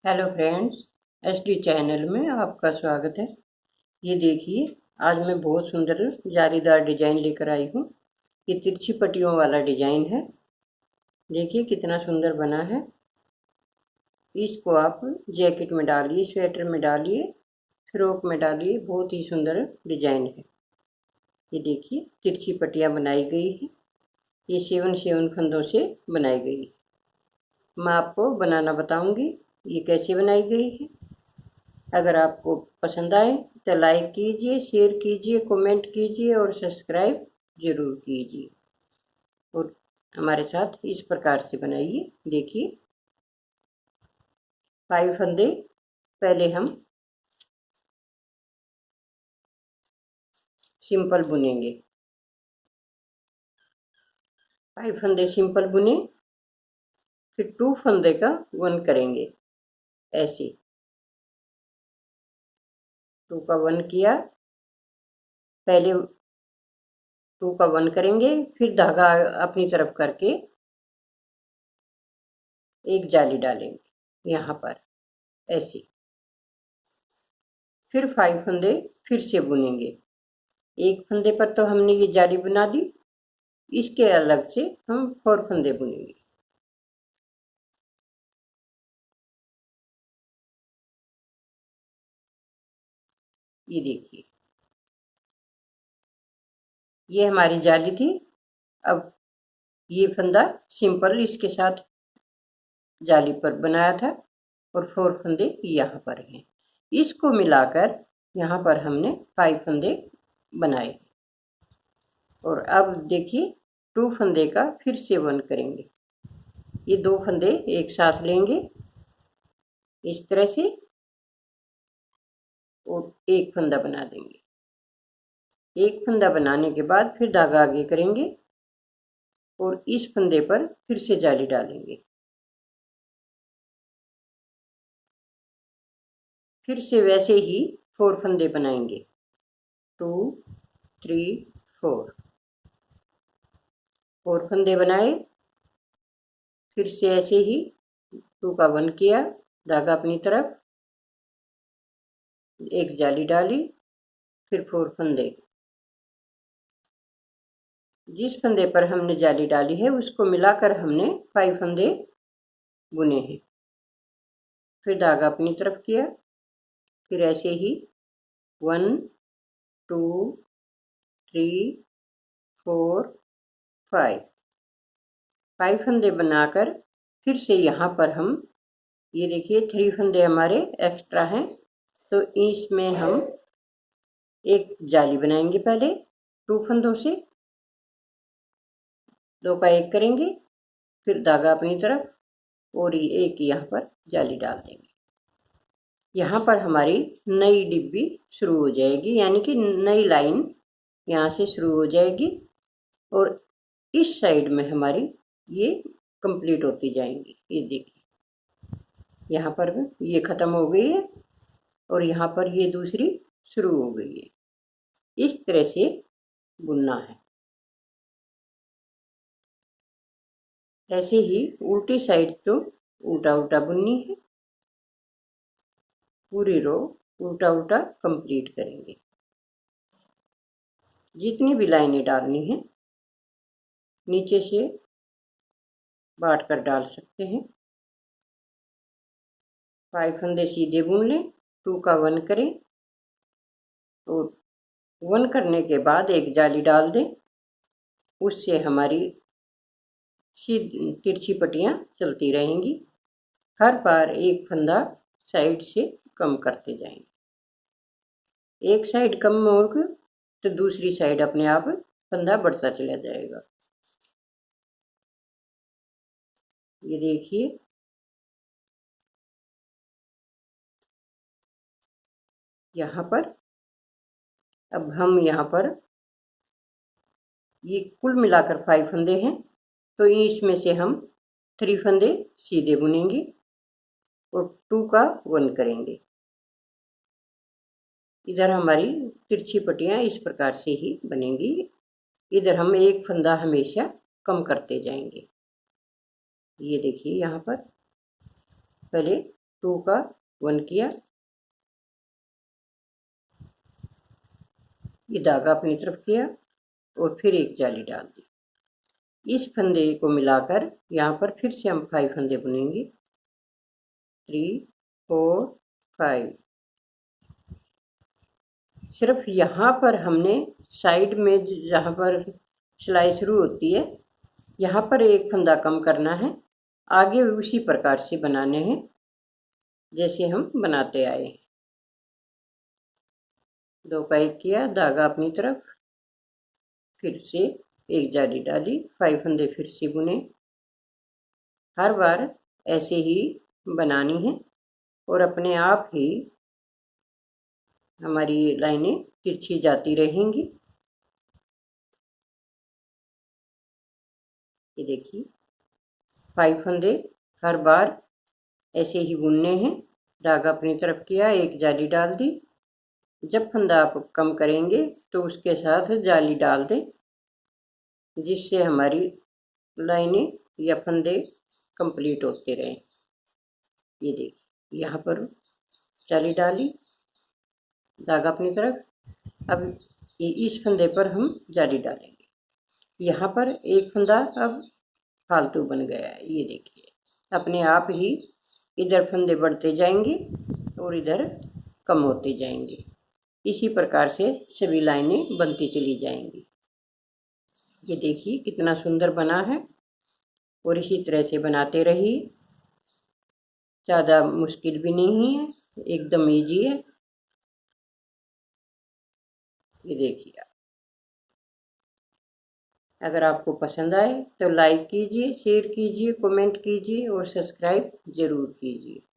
Hello friends, SD channel में आपका स्वागत है। ये देखिए, आज मैं बहुत सुंदर जालीदार डिजाइन लेकर आई हूँ। ये तिरछी पट्टियों वाला डिजाइन है। देखिए कितना सुंदर बना है। इसको आप जैकेट में डालिए, स्वेटर में डालिए, फ्रॉक में डालिए, बहुत ही सुंदर डिजाइन है। ये देखिए तिरछी पट्टियाँ बनाई गई हैं। ये 7 फंदों से बनाई गई है। मैं आपको बनाना बताऊंगी ये कैसे बनाई गई है। अगर आपको पसंद आए तो लाइक कीजिए, शेयर कीजिए, कमेंट कीजिए और सब्सक्राइब ज़रूर कीजिए। और हमारे साथ इस प्रकार से बनाइए। देखिए 5 फंदे पहले हम सिंपल बुनेंगे। 5 फंदे सिंपल बुने, फिर 2 फंदे का 1 करेंगे। ऐसे 2 का 1 किया, पहले 2 का 1 करेंगे, फिर धागा अपनी तरफ करके एक जाली डालेंगे यहाँ पर ऐसे। फिर 5 फंदे फिर से बुनेंगे। एक फंदे पर तो हमने ये जाली बना दी, इसके अलग से हम 4 फंदे बुनेंगे। ये देखिए, ये हमारी जाली थी। अब ये फंदा सिंपल इसके साथ जाली पर बनाया था और 4 फंदे यहाँ पर हैं। इसको मिलाकर यहाँ पर हमने 5 फंदे बनाए। और अब देखिए 2 फंदे का फिर से 1 करेंगे। ये 2 फंदे एक साथ लेंगे इस तरह से और एक फंदा बना देंगे। एक फंदा बनाने के बाद फिर धागा आगे करेंगे और इस फंदे पर फिर से जाली डालेंगे। फिर से वैसे ही 4 फंदे बनाएंगे। 2 3 4 4 फंदे बनाए, फिर से ऐसे ही 2 का 1 किया, धागा अपनी तरफ, एक जाली डाली, फिर 4 फंदे। जिस फंदे पर हमने जाली डाली है उसको मिलाकर हमने 5 फंदे बुने हैं। फिर धागा अपनी तरफ किया, फिर ऐसे ही 1 2 3 4 5 फंदे बनाकर फिर से यहाँ पर हम ये देखिए 3 फंदे हमारे एक्स्ट्रा हैं, तो इसमें हम एक जाली बनाएंगे। पहले 2 फंदों से 2 का 1 करेंगे, फिर धागा अपनी तरफ और ये एक यहाँ पर जाली डाल देंगे। यहाँ पर हमारी नई डिब्बी शुरू हो जाएगी, यानी कि नई लाइन यहाँ से शुरू हो जाएगी और इस साइड में हमारी ये कंप्लीट होती जाएंगी। ये देखिए यहाँ पर ये ख़त्म हो गई है और यहाँ पर ये दूसरी शुरू हो गई है। इस तरह से बुनना है। ऐसे ही उल्टी साइड तो उल्टा उल्टा बुननी है। पूरी रो उल्टा उल्टा कंप्लीट करेंगे। जितनी भी लाइनें डालनी है नीचे से बांट कर डाल सकते हैं। 5 फंदे सीधे बुन लें, 2 का 1 करें और 1 करने के बाद एक जाली डाल दें। उससे हमारी तिरछी पट्टियाँ चलती रहेंगी। हर बार एक फंदा साइड से कम करते जाएंगे। एक साइड कम होगा तो दूसरी साइड अपने आप फंदा बढ़ता चला जाएगा। ये देखिए यहाँ पर अब हम यहाँ पर ये कुल मिलाकर 5 फंदे हैं, तो इसमें से हम 3 फंदे सीधे बुनेंगे और 2 का 1 करेंगे। इधर हमारी तिरछी पट्टियाँ इस प्रकार से ही बनेंगी। इधर हम एक फंदा हमेशा कम करते जाएंगे। ये देखिए यहाँ पर पहले 2 का 1 किया, ये धागा अपनी तरफ किया और फिर एक जाली डाल दी। इस फंदे को मिलाकर यहाँ पर फिर से हम 5 फंदे बुनेंगे। 3 4 5। सिर्फ यहाँ पर हमने साइड में जहाँ पर सिलाई शुरू होती है यहाँ पर एक फंदा कम करना है, आगे उसी प्रकार से बनाने हैं जैसे हम बनाते आए। 2 का 1 किया, धागा अपनी तरफ, फिर से एक जाली डाली, 5 फंदे फिर से बुने। हर बार ऐसे ही बनानी है और अपने आप ही हमारी लाइनें तिरछी जाती रहेंगी। ये देखिए 5 फंदे हर बार ऐसे ही बुनने हैं। धागा अपनी तरफ किया, एक जाली डाल दी। जब फंदा आप कम करेंगे तो उसके साथ जाली डाल दें, जिससे हमारी लाइनें या फंदे कंप्लीट होते रहें। ये देखिए यहाँ पर जाली डाली, धागा अपनी तरफ। अब ये इस फंदे पर हम जाली डालेंगे। यहाँ पर एक फंदा अब फालतू बन गया है। ये देखिए अपने आप ही इधर फंदे बढ़ते जाएंगे और इधर कम होते जाएंगे। इसी प्रकार से सभी लाइनें बनती चली जाएंगी। ये देखिए कितना सुंदर बना है और इसी तरह से बनाते रहिए। ज़्यादा मुश्किल भी नहीं है, एकदम इजी है। ये देखिए अगर आपको पसंद आए तो लाइक कीजिए, शेयर कीजिए, कमेंट कीजिए और सब्सक्राइब ज़रूर कीजिए।